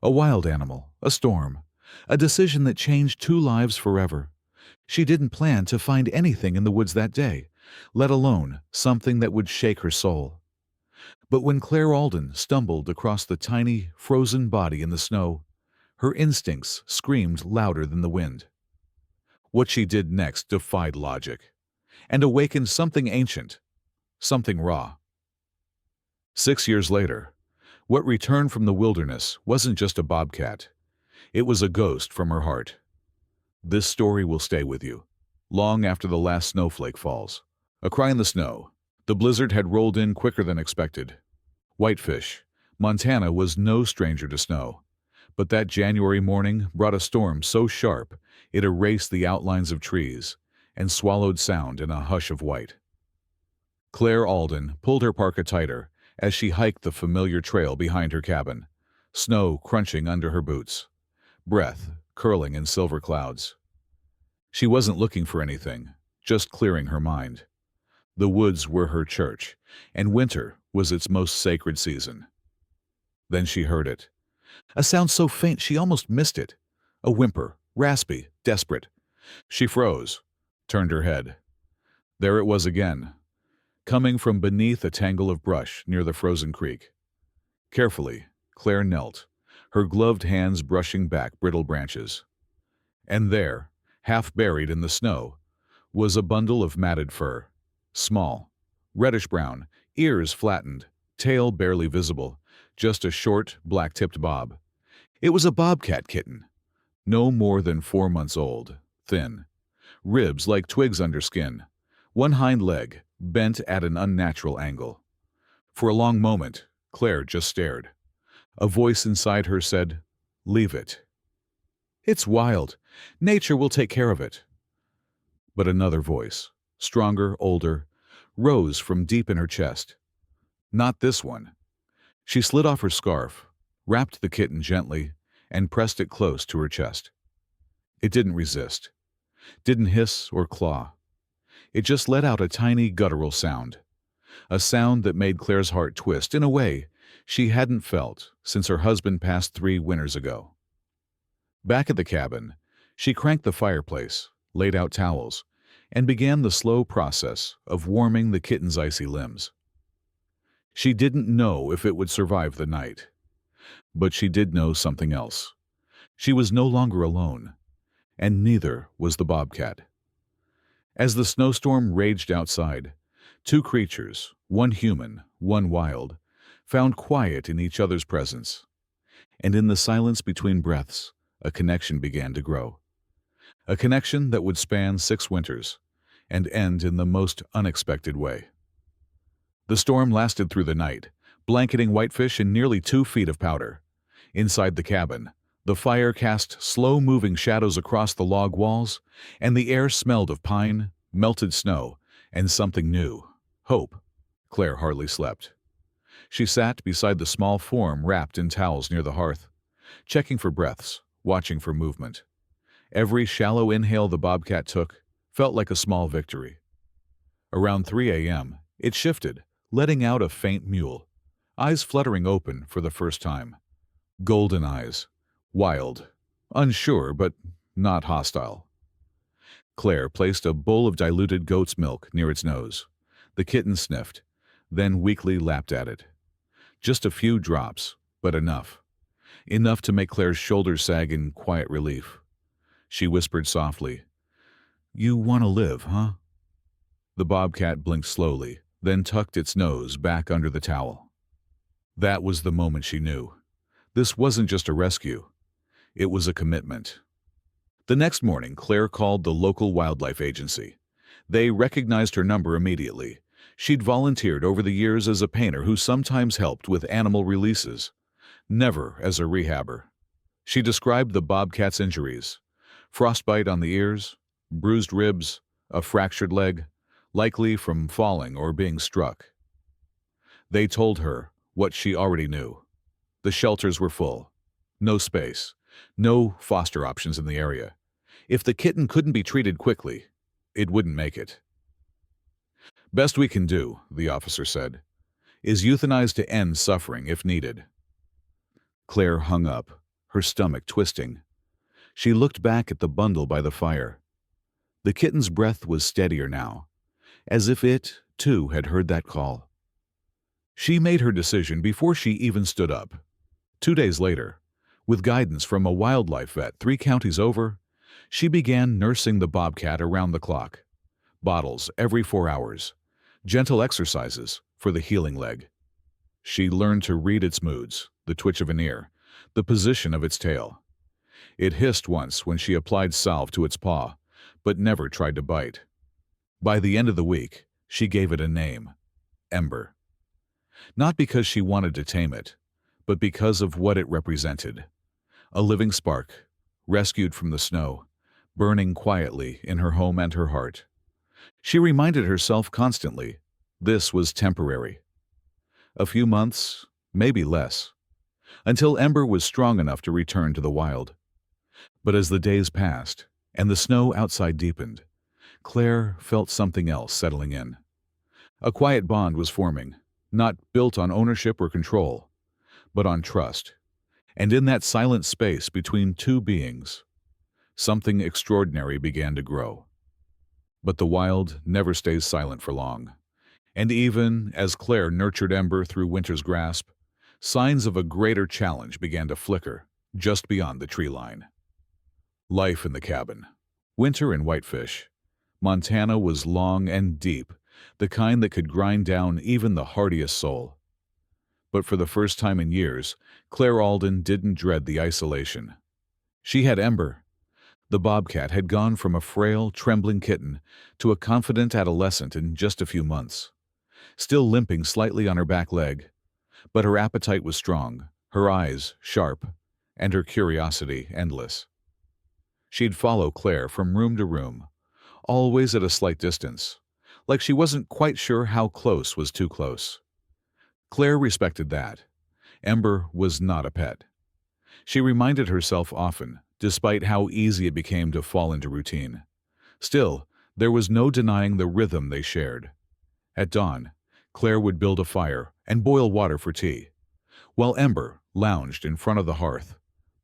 A wild animal, a storm, a decision that changed two lives forever. She didn't plan to find anything in the woods that day, let alone something that would shake her soul. But when Claire Alden stumbled across the tiny, frozen body in the snow, her instincts screamed louder than the wind. What she did next defied logic and awakened something ancient, something raw. 6 years later, what returned from the wilderness wasn't just a bobcat. It was a ghost from her heart. This story will stay with you, long after the last snowflake falls. A cry in the snow. The blizzard had rolled in quicker than expected. Whitefish, Montana was no stranger to snow. But that January morning brought a storm so sharp it erased the outlines of trees and swallowed sound in a hush of white. Claire Alden pulled her parka tighter as she hiked the familiar trail behind her cabin, snow crunching under her boots, breath curling in silver clouds. She wasn't looking for anything, just clearing her mind. The woods were her church, and winter was its most sacred season. Then she heard it. A sound so faint she almost missed it. A whimper, raspy, desperate. She froze, turned her head. There it was again, coming from beneath a tangle of brush near the frozen creek. Carefully, Claire knelt, her gloved hands brushing back brittle branches. And there, half buried in the snow, was a bundle of matted fur. Small, reddish-brown, ears flattened, tail barely visible, just a short, black-tipped bob. It was a bobcat kitten, no more than 4 months old, thin, ribs like twigs under skin, one hind leg bent at an unnatural angle. For a long moment, Claire just stared. A voice inside her said, "Leave it. It's wild. Nature will take care of it." But another voice, stronger, older, rose from deep in her chest. Not this one. She slid off her scarf, wrapped the kitten gently, and pressed it close to her chest. It didn't resist, didn't hiss or claw. It just let out a tiny guttural sound, a sound that made Claire's heart twist in a way she hadn't felt since her husband passed 3 winters ago. Back at the cabin, she cranked the fireplace, laid out towels, and began the slow process of warming the kitten's icy limbs. She didn't know if it would survive the night, but she did know something else. She was no longer alone, and neither was the bobcat. As the snowstorm raged outside, 2 creatures, one human, one wild, found quiet in each other's presence. And in the silence between breaths, a connection began to grow. A connection that would span 6 winters and end in the most unexpected way. The storm lasted through the night, blanketing Whitefish in nearly 2 feet of powder. Inside the cabin, the fire cast slow-moving shadows across the log walls, and the air smelled of pine, melted snow, and something new, hope. Claire hardly slept. She sat beside the small form wrapped in towels near the hearth, checking for breaths, watching for movement. Every shallow inhale the bobcat took felt like a small victory. Around 3 a.m., it shifted, letting out a faint mewl, eyes fluttering open for the first time. Golden eyes, wild, unsure but not hostile. Claire placed a bowl of diluted goat's milk near its nose. The kitten sniffed, then weakly lapped at it. Just a few drops, but enough. Enough to make Claire's shoulders sag in quiet relief. She whispered softly, "You want to live, huh?" The bobcat blinked slowly, then tucked its nose back under the towel. That was the moment she knew. This wasn't just a rescue. It was a commitment. The next morning, Claire called the local wildlife agency. They recognized her number immediately. She'd volunteered over the years as a painter who sometimes helped with animal releases, never as a rehabber. She described the bobcat's injuries: frostbite on the ears, bruised ribs, a fractured leg, likely from falling or being struck. They told her what she already knew. The shelters were full. No space. No foster options in the area. If the kitten couldn't be treated quickly, it wouldn't make it. "Best we can do," the officer said, "is euthanize to end suffering if needed." Claire hung up, her stomach twisting. She looked back at the bundle by the fire. The kitten's breath was steadier now, as if it, too, had heard that call. She made her decision before she even stood up. 2 days later, with guidance from a wildlife vet 3 counties over, she began nursing the bobcat around the clock. Bottles every 4 hours. Gentle exercises for the healing leg. She learned to read its moods, the twitch of an ear, the position of its tail. It hissed once when she applied salve to its paw, but never tried to bite. By the end of the week, she gave it a name: Ember. Not because she wanted to tame it, but because of what it represented. A living spark, rescued from the snow, burning quietly in her home and her heart. She reminded herself constantly, this was temporary. A few months, maybe less, until Ember was strong enough to return to the wild. But as the days passed, and the snow outside deepened, Claire felt something else settling in. A quiet bond was forming, not built on ownership or control, but on trust. And in that silent space between two beings, something extraordinary began to grow. But the wild never stays silent for long. And even as Claire nurtured Ember through winter's grasp, signs of a greater challenge began to flicker just beyond the tree line. Life in the cabin. Winter in Whitefish. Montana was long and deep, the kind that could grind down even the hardiest soul. But for the first time in years, Claire Alden didn't dread the isolation. She had Ember. The bobcat had gone from a frail, trembling kitten to a confident adolescent in just a few months. Still limping slightly on her back leg, but her appetite was strong, her eyes sharp, and her curiosity endless. She'd follow Claire from room to room, always at a slight distance, like she wasn't quite sure how close was too close. Claire respected that. Ember was not a pet. She reminded herself often, despite how easy it became to fall into routine. Still, there was no denying the rhythm they shared. At dawn, Claire would build a fire and boil water for tea, while Ember lounged in front of the hearth,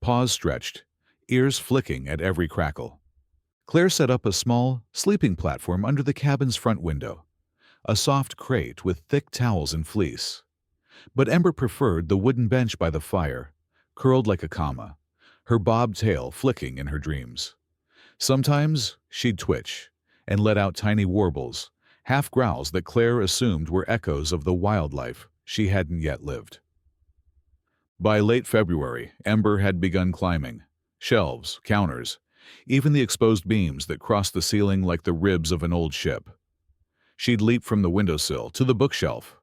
paws stretched, ears flicking at every crackle. Claire set up a small, sleeping platform under the cabin's front window, a soft crate with thick towels and fleece. But Ember preferred the wooden bench by the fire, curled like a comma, her bobbed tail flicking in her dreams. Sometimes she'd twitch and let out tiny warbles, half growls that Claire assumed were echoes of the wildlife she hadn't yet lived. By late February, Ember had begun climbing. Shelves, counters, even the exposed beams that crossed the ceiling like the ribs of an old ship. She'd leap from the windowsill to the bookshelf,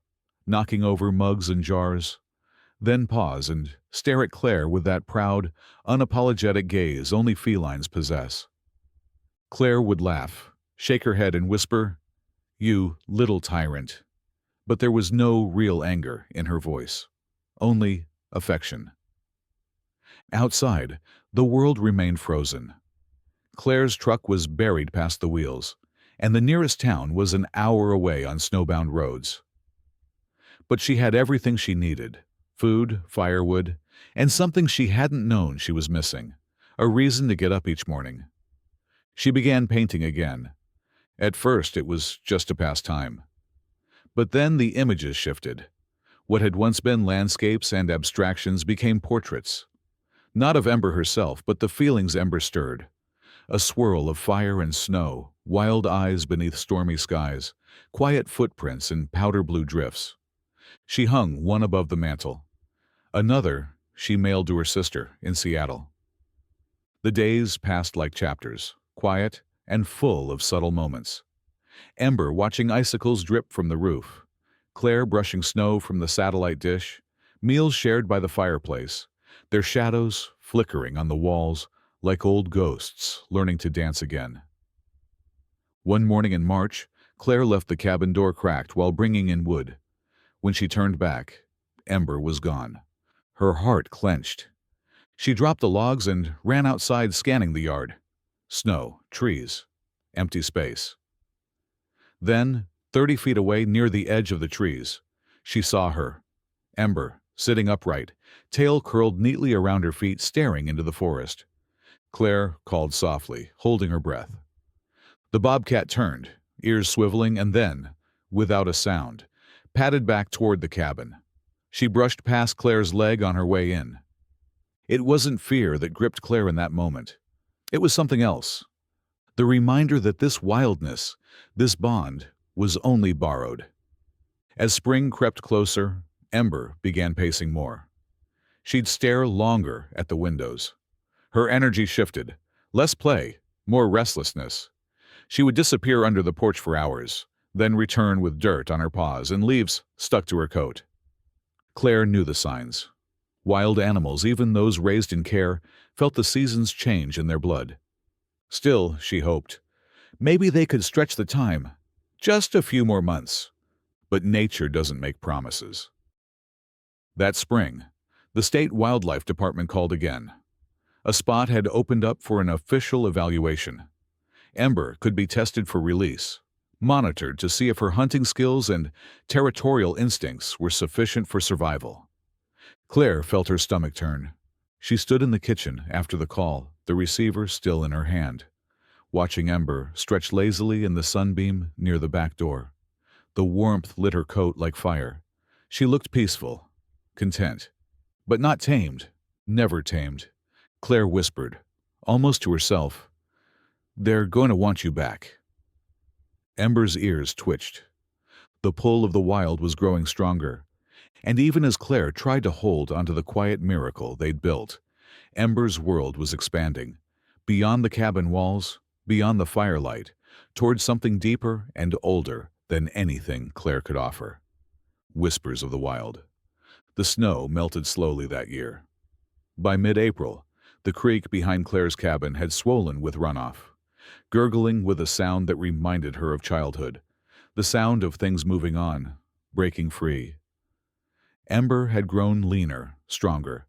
knocking over mugs and jars, then pause and stare at Claire with that proud, unapologetic gaze only felines possess. Claire would laugh, shake her head and whisper, "You little tyrant." But there was no real anger in her voice, only affection. Outside, the world remained frozen. Claire's truck was buried past the wheels, and the nearest town was an hour away on snowbound roads. But she had everything she needed: food, firewood, and something she hadn't known she was missing, a reason to get up each morning. She began painting again. At first it was just to pass time. But then the images shifted. What had once been landscapes and abstractions became portraits. Not of Ember herself, but the feelings Ember stirred. A swirl of fire and snow, wild eyes beneath stormy skies, quiet footprints in powder blue drifts. She hung one above the mantel. Another she mailed to her sister in Seattle. The days passed like chapters, quiet and full of subtle moments. Ember watching icicles drip from the roof, Claire brushing snow from the satellite dish, meals shared by the fireplace, their shadows flickering on the walls like old ghosts learning to dance again. One morning in March, Claire left the cabin door cracked while bringing in wood. When she turned back, Ember was gone. Her heart clenched. She dropped the logs and ran outside, scanning the yard. Snow, trees, empty space. Then, 30 feet away near the edge of the trees, she saw her, Ember, sitting upright, tail curled neatly around her feet, staring into the forest. Claire called softly, holding her breath. The bobcat turned, ears swiveling, and then, without a sound, padded back toward the cabin. She brushed past Claire's leg on her way in. It wasn't fear that gripped Claire in that moment. It was something else. The reminder that this wildness, this bond, was only borrowed. As spring crept closer, Ember began pacing more. She'd stare longer at the windows. Her energy shifted. Less play, more restlessness. She would disappear under the porch for hours, then return with dirt on her paws and leaves stuck to her coat. Claire knew the signs. Wild animals, even those raised in care, felt the seasons change in their blood. Still, she hoped, maybe they could stretch the time. Just a few more months. But nature doesn't make promises. That spring, the state wildlife department called again. A spot had opened up for an official evaluation. Ember could be tested for release, monitored to see if her hunting skills and territorial instincts were sufficient for survival. Claire felt her stomach turn. She stood in the kitchen after the call, the receiver still in her hand, watching Ember stretch lazily in the sunbeam near the back door. The warmth lit her coat like fire. She looked peaceful, content, but not tamed, never tamed. Claire whispered, almost to herself, "They're going to want you back." Ember's ears twitched. The pull of the wild was growing stronger, and even as Claire tried to hold onto the quiet miracle they'd built, Ember's world was expanding, beyond the cabin walls, beyond the firelight, towards something deeper and older than anything Claire could offer. Whispers of the wild. The snow melted slowly that year. By mid-April, the creek behind Claire's cabin had swollen with runoff, gurgling with a sound that reminded her of childhood, the sound of things moving on, breaking free. Ember had grown leaner, stronger.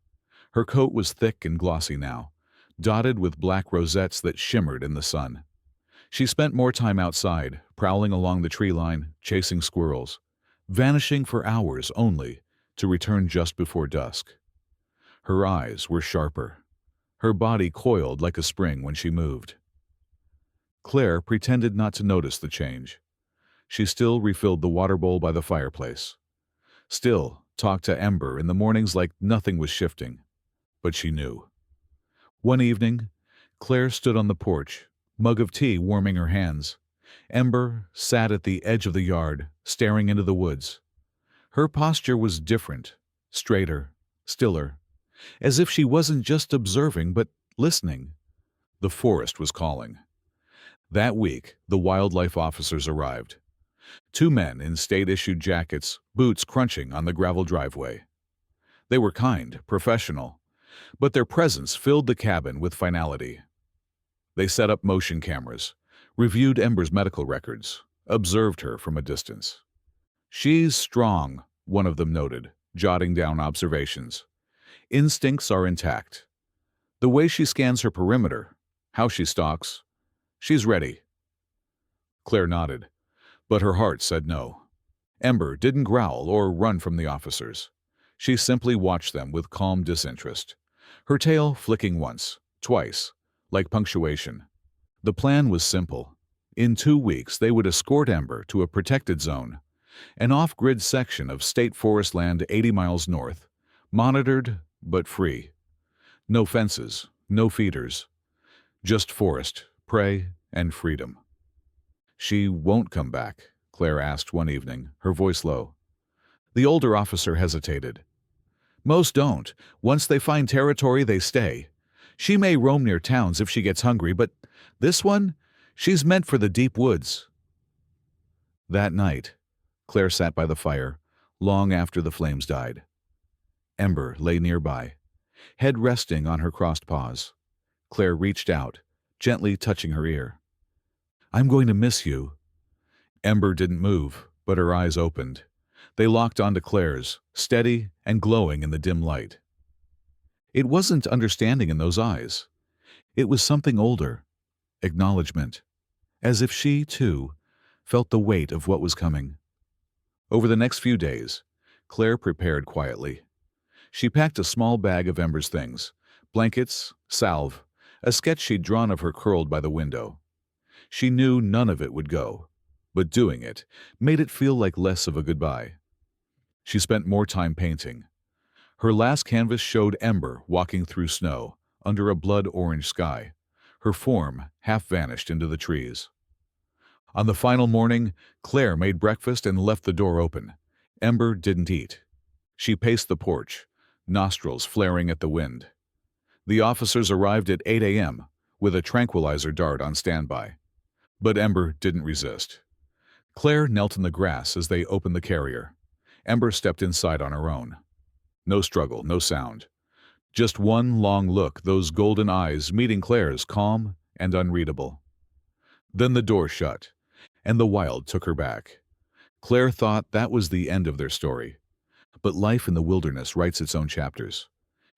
Her coat was thick and glossy now, dotted with black rosettes that shimmered in the sun. She spent more time outside, prowling along the tree line, chasing squirrels, vanishing for hours only to return just before dusk. Her eyes were sharper. Her body coiled like a spring when she moved. Claire pretended not to notice the change. She still refilled the water bowl by the fireplace. Still talked to Ember in the mornings like nothing was shifting. But she knew. One evening, Claire stood on the porch, mug of tea warming her hands. Ember sat at the edge of the yard, staring into the woods. Her posture was different, straighter, stiller, as if she wasn't just observing but listening. The forest was calling. That week, the wildlife officers arrived. 2 men in state-issued jackets, boots crunching on the gravel driveway. They were kind, professional, but their presence filled the cabin with finality. They set up motion cameras, reviewed Ember's medical records, observed her from a distance. "She's strong," one of them noted, jotting down observations. "Instincts are intact. The way she scans her perimeter, how she stalks, she's ready." Claire nodded, but her heart said no. Ember didn't growl or run from the officers. She simply watched them with calm disinterest, her tail flicking once, twice, like punctuation. The plan was simple. In 2 weeks, they would escort Ember to a protected zone, an off-grid section of state forest land 80 miles north, monitored but free. No fences, no feeders, just forest, prey, and freedom. "She won't come back?" Claire asked one evening, her voice low. The older officer hesitated. "Most don't. Once they find territory, they stay. She may roam near towns if she gets hungry, but this one, she's meant for the deep woods." That night, Claire sat by the fire, long after the flames died. Ember lay nearby, head resting on her crossed paws. Claire reached out, gently touching her ear. "I'm going to miss you." Ember didn't move, but her eyes opened. They locked onto Claire's, steady and glowing in the dim light. It wasn't understanding in those eyes. It was something older, acknowledgement, as if she, too, felt the weight of what was coming. Over the next few days, Claire prepared quietly. She packed a small bag of Ember's things, blankets, salve, a sketch she'd drawn of her curled by the window. She knew none of it would go, but doing it made it feel like less of a goodbye. She spent more time painting. Her last canvas showed Ember walking through snow, under a blood-orange sky. Her form half vanished into the trees. On the final morning, Claire made breakfast and left the door open. Ember didn't eat. She paced the porch, nostrils flaring at the wind. The officers arrived at 8 a.m. with a tranquilizer dart on standby. But Ember didn't resist. Claire knelt in the grass as they opened the carrier. Ember stepped inside on her own. No struggle, no sound. Just one long look, those golden eyes meeting Claire's, calm and unreadable. Then the door shut, and the wild took her back. Claire thought that was the end of their story. But life in the wilderness writes its own chapters.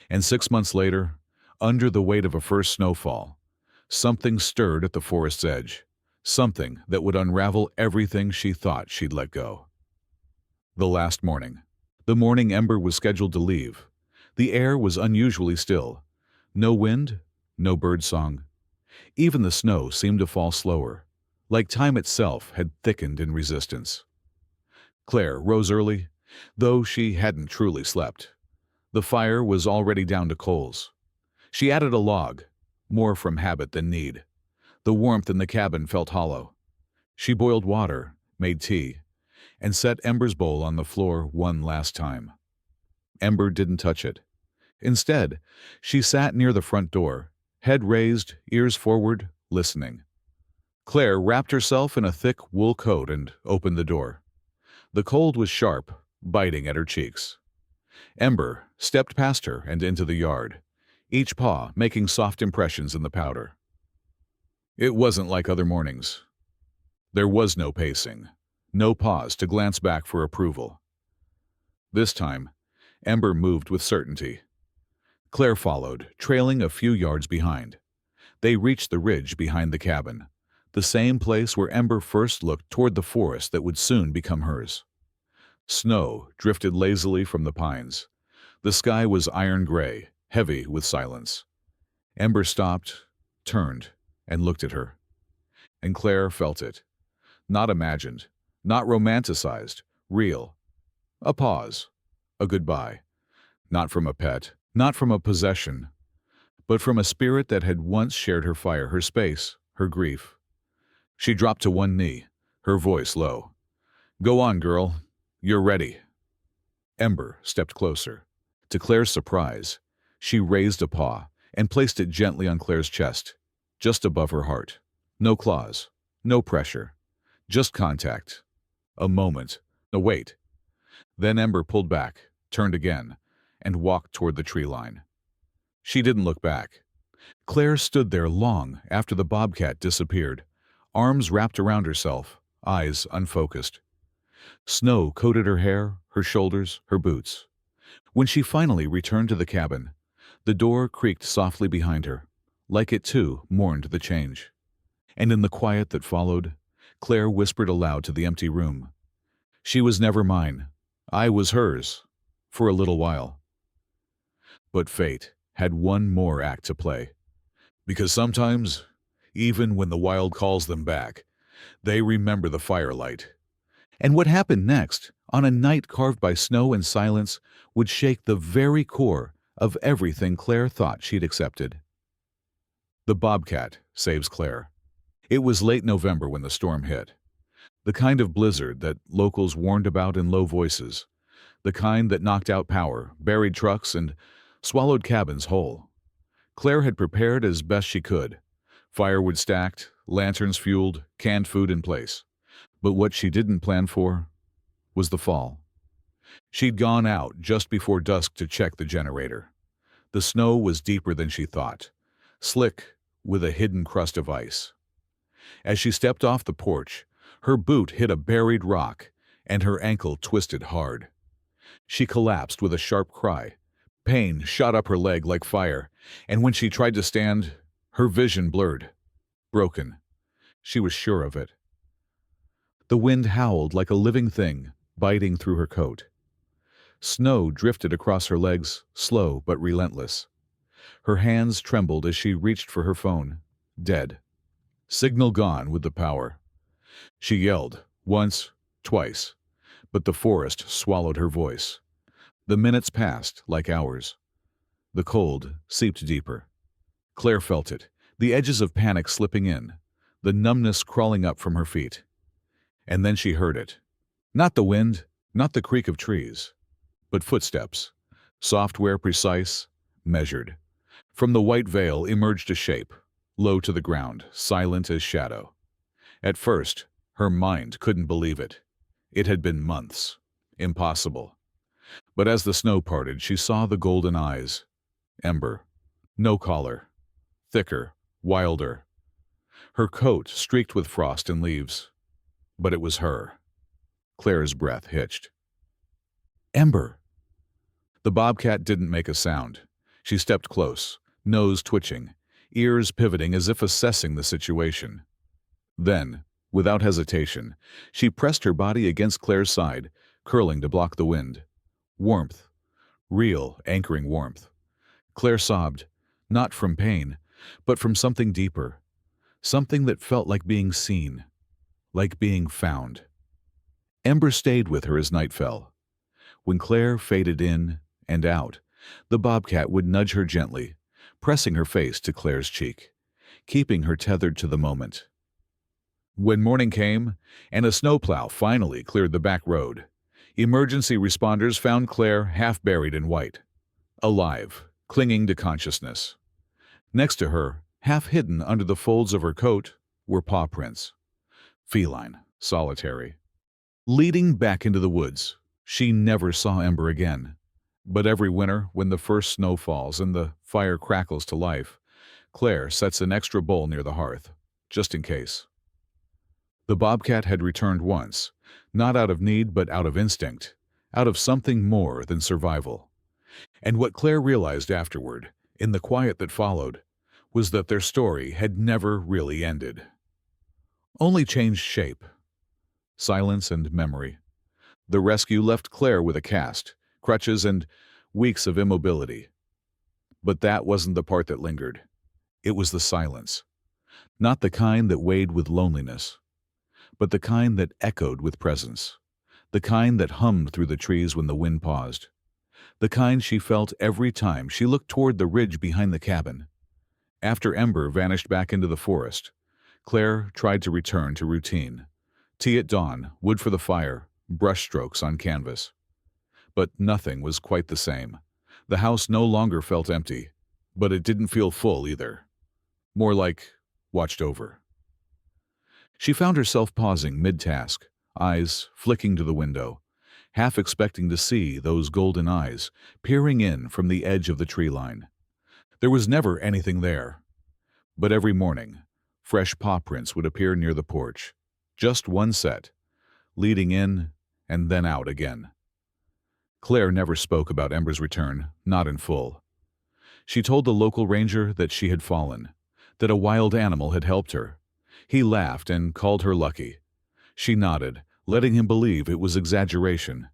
And 6 months later, under the weight of a first snowfall, something stirred at the forest's edge, something that would unravel everything she thought she'd let go. The last morning. The morning Ember was scheduled to leave. The air was unusually still. No wind, no bird song. Even the snow seemed to fall slower, like time itself had thickened in resistance. Claire rose early, though she hadn't truly slept. The fire was already down to coals. She added a log, more from habit than need. The warmth in the cabin felt hollow. She boiled water, made tea, and set Ember's bowl on the floor one last time. Ember didn't touch it. Instead, she sat near the front door, head raised, ears forward, listening. Claire wrapped herself in a thick wool coat and opened the door. The cold was sharp, biting at her cheeks. Ember stepped past her and into the yard, each paw making soft impressions in the powder. It wasn't like other mornings. There was no pacing, no pause to glance back for approval. This time, Ember moved with certainty. Claire followed, trailing a few yards behind. They reached the ridge behind the cabin, the same place where Ember first looked toward the forest that would soon become hers. Snow drifted lazily from the pines. The sky was iron gray, heavy with silence. Ember stopped, turned, and looked at her. And Claire felt it. Not imagined, not romanticized, real. A pause, a goodbye. Not from a pet, not from a possession, but from a spirit that had once shared her fire, her space, her grief. She dropped to one knee, her voice low. "Go on, girl. You're ready." Ember stepped closer. To Claire's surprise, she raised a paw and placed it gently on Claire's chest, just above her heart. No claws, no pressure, just contact. A moment, a wait. Then Ember pulled back, turned again, and walked toward the tree line. She didn't look back. Claire stood there long after the bobcat disappeared, arms wrapped around herself, eyes unfocused. Snow coated her hair, her shoulders, her boots. When she finally returned to the cabin, the door creaked softly behind her, like it too mourned the change. And in the quiet that followed, Claire whispered aloud to the empty room, "She was never mine. I was hers, for a little while." But fate had one more act to play. Because sometimes, even when the wild calls them back, they remember the firelight. And what happened next, on a night carved by snow and silence, would shake the very core of everything Claire thought she'd accepted. The bobcat saves Claire. It was late November when the storm hit. The kind of blizzard that locals warned about in low voices. The kind that knocked out power, buried trucks, and swallowed cabins whole. Claire had prepared as best she could. Firewood stacked, lanterns fueled, canned food in place. But what she didn't plan for was the fall. She'd gone out just before dusk to check the generator. The snow was deeper than she thought, slick with a hidden crust of ice. As she stepped off the porch, her boot hit a buried rock, and her ankle twisted hard. She collapsed with a sharp cry. Pain shot up her leg like fire, and when she tried to stand, her vision blurred. Broken. She was sure of it. The wind howled like a living thing, biting through her coat. Snow drifted across her legs, slow but relentless. Her hands trembled as she reached for her phone. Dead. Signal gone with the power. She yelled, once, twice, but the forest swallowed her voice. The minutes passed like hours. The cold seeped deeper. Claire felt it, the edges of panic slipping in, the numbness crawling up from her feet. And then she heard it. Not the wind, not the creak of trees, but footsteps. Software precise, measured. From the white veil emerged a shape, low to the ground, silent as shadow. At first, her mind couldn't believe it. It had been months. Impossible. But as the snow parted, she saw the golden eyes. Ember. No collar. Thicker, wilder. Her coat streaked with frost and leaves. But it was her. Claire's breath hitched. Ember! The bobcat didn't make a sound. She stepped close, nose twitching, ears pivoting as if assessing the situation. Then, without hesitation, she pressed her body against Claire's side, curling to block the wind. Warmth. Real, anchoring warmth. Claire sobbed, not from pain, but from something deeper. Something that felt like being seen, like being found. Ember stayed with her as night fell. When Claire faded in and out, the bobcat would nudge her gently, pressing her face to Claire's cheek, keeping her tethered to the moment. When morning came, and a snowplow finally cleared the back road, emergency responders found Claire half buried in white, alive, clinging to consciousness. Next to her, half hidden under the folds of her coat, were paw prints. Feline, solitary. Leading back into the woods, she never saw Ember again. But every winter, when the first snow falls and the fire crackles to life, Claire sets an extra bowl near the hearth, just in case. The bobcat had returned once, not out of need but out of instinct, out of something more than survival. And what Claire realized afterward, in the quiet that followed, was that their story had never really ended. Only changed shape. Silence and memory. The rescue left Claire with a cast, crutches, and weeks of immobility. But that wasn't the part that lingered. It was the silence. Not the kind that weighed with loneliness, but the kind that echoed with presence. The kind that hummed through the trees when the wind paused. The kind she felt every time she looked toward the ridge behind the cabin. After Ember vanished back into the forest, Claire tried to return to routine. Tea at dawn, wood for the fire, brushstrokes on canvas. But nothing was quite the same. The house no longer felt empty, but it didn't feel full either. More like watched over. She found herself pausing mid-task, eyes flicking to the window, half expecting to see those golden eyes peering in from the edge of the tree line. There was never anything there. But every morning, fresh paw prints would appear near the porch. Just one set, leading in and then out again. Claire never spoke about Ember's return, not in full. She told the local ranger that she had fallen, that a wild animal had helped her. He laughed and called her lucky. She nodded, letting him believe it was exaggeration,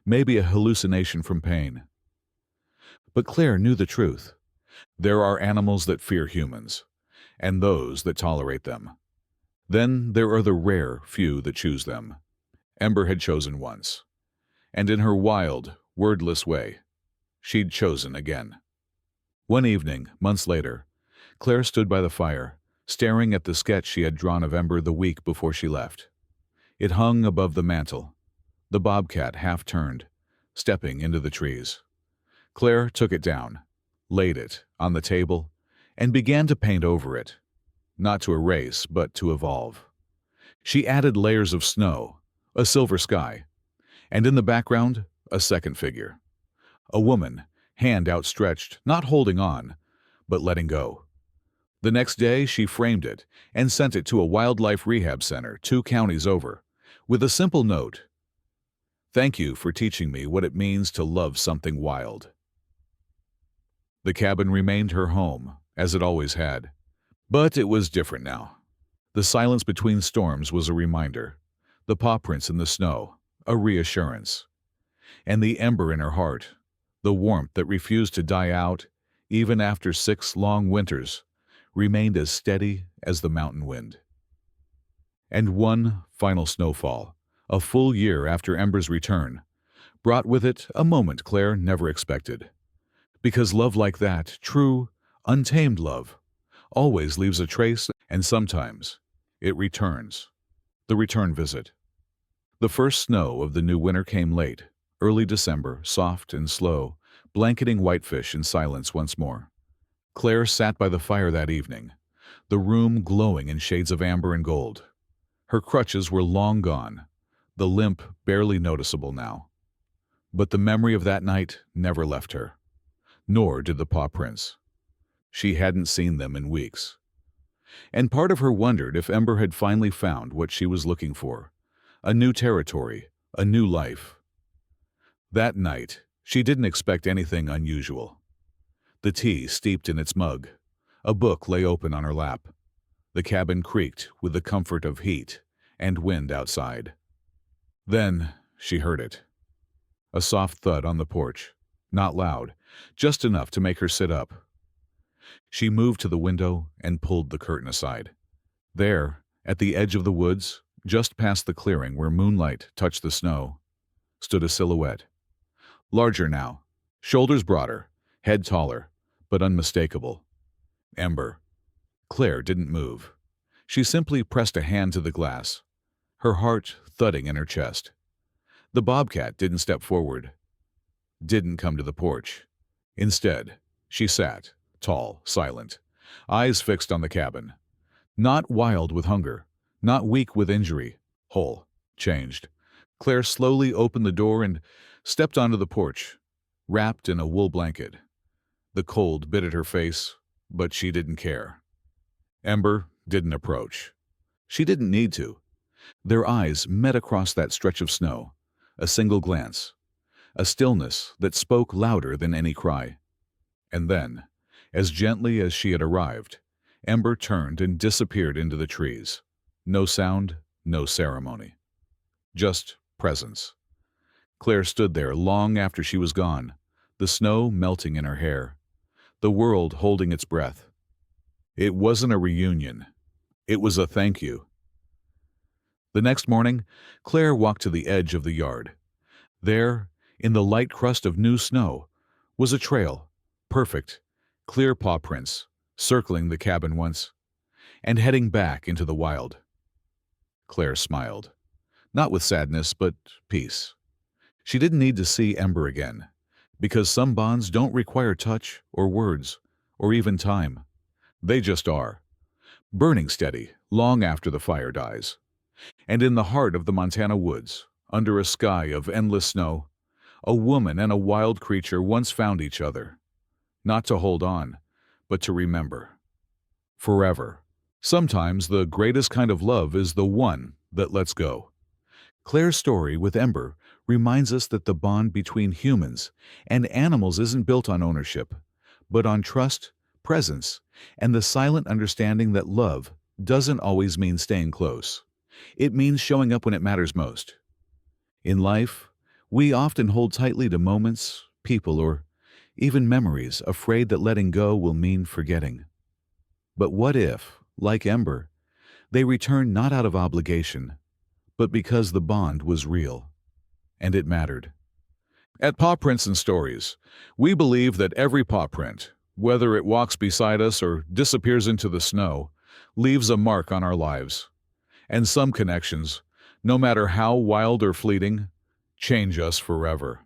maybe a hallucination from pain. But Claire knew the truth. There are animals that fear humans, and those that tolerate them. Then there are the rare few that choose them. Ember had chosen once. And in her wild, wordless way, she'd chosen again. One evening, months later, Claire stood by the fire, staring at the sketch she had drawn of Ember the week before she left. It hung above the mantel, the bobcat half turned, stepping into the trees. Claire took it down, laid it on the table, and began to paint over it. Not to erase, but to evolve. She added layers of snow, a silver sky, and in the background, a second figure. A woman, hand outstretched, not holding on, but letting go. The next day, she framed it and sent it to a wildlife rehab center 2 counties over, with a simple note. Thank you for teaching me what it means to love something wild. The cabin remained her home, as it always had. But it was different now. The silence between storms was a reminder. The paw prints in the snow, a reassurance. And the ember in her heart, the warmth that refused to die out even after 6 long winters, remained as steady as the mountain wind. And one final snowfall, a full year after Ember's return, brought with it a moment Claire never expected. Because love like that, true, untamed love, always leaves a trace, and sometimes it returns. The return visit. The first snow of the new winter came late, early December, soft and slow, blanketing Whitefish in silence once more. Claire sat by the fire that evening, the room glowing in shades of amber and gold. Her crutches were long gone, the limp barely noticeable now. But the memory of that night never left her, nor did the paw prints. She hadn't seen them in weeks. And part of her wondered if Ember had finally found what she was looking for, a new territory, a new life. That night, she didn't expect anything unusual. The tea steeped in its mug. A book lay open on her lap. The cabin creaked with the comfort of heat and wind outside. Then she heard it. A soft thud on the porch, not loud, just enough to make her sit up. She moved to the window and pulled the curtain aside. There, at the edge of the woods, just past the clearing where moonlight touched the snow, stood a silhouette. Larger now, shoulders broader, head taller, but unmistakable. Ember. Claire didn't move. She simply pressed a hand to the glass, her heart thudding in her chest. The bobcat didn't step forward, didn't come to the porch. Instead, she sat, tall, silent, eyes fixed on the cabin. Not wild with hunger, not weak with injury, whole, changed. Claire slowly opened the door and stepped onto the porch, wrapped in a wool blanket. The cold bit at her face, but she didn't care. Ember didn't approach. She didn't need to. Their eyes met across that stretch of snow, a single glance, a stillness that spoke louder than any cry. And then, as gently as she had arrived, Ember turned and disappeared into the trees. No sound, no ceremony. Just presence. Claire stood there long after she was gone, the snow melting in her hair, the world holding its breath. It wasn't a reunion. It was a thank you. The next morning, Claire walked to the edge of the yard. There, in the light crust of new snow, was a trail, perfect, clear paw prints, circling the cabin once, and heading back into the wild. Claire smiled, not with sadness, but peace. She didn't need to see Ember again, because some bonds don't require touch or words or even time. They just are, burning steady long after the fire dies. And in the heart of the Montana woods, under a sky of endless snow, a woman and a wild creature once found each other, not to hold on, but to remember. Forever. Sometimes the greatest kind of love is the one that lets go. Claire's story with Ember reminds us that the bond between humans and animals isn't built on ownership, but on trust, presence, and the silent understanding that love doesn't always mean staying close. It means showing up when it matters most. In life, we often hold tightly to moments, people, or even memories, afraid that letting go will mean forgetting. But what if, like Ember, they return not out of obligation, but because the bond was real, and it mattered? At Paw Prints and Stories, we believe that every paw print, whether it walks beside us or disappears into the snow, leaves a mark on our lives. And some connections, no matter how wild or fleeting, change us forever.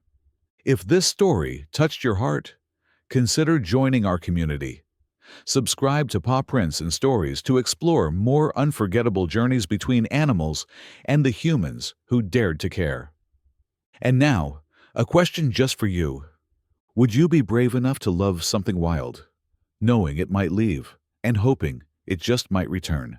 If this story touched your heart, consider joining our community. Subscribe to Paw Prints and Stories to explore more unforgettable journeys between animals and the humans who dared to care. And now, a question just for you. Would you be brave enough to love something wild, knowing it might leave and hoping it just might return?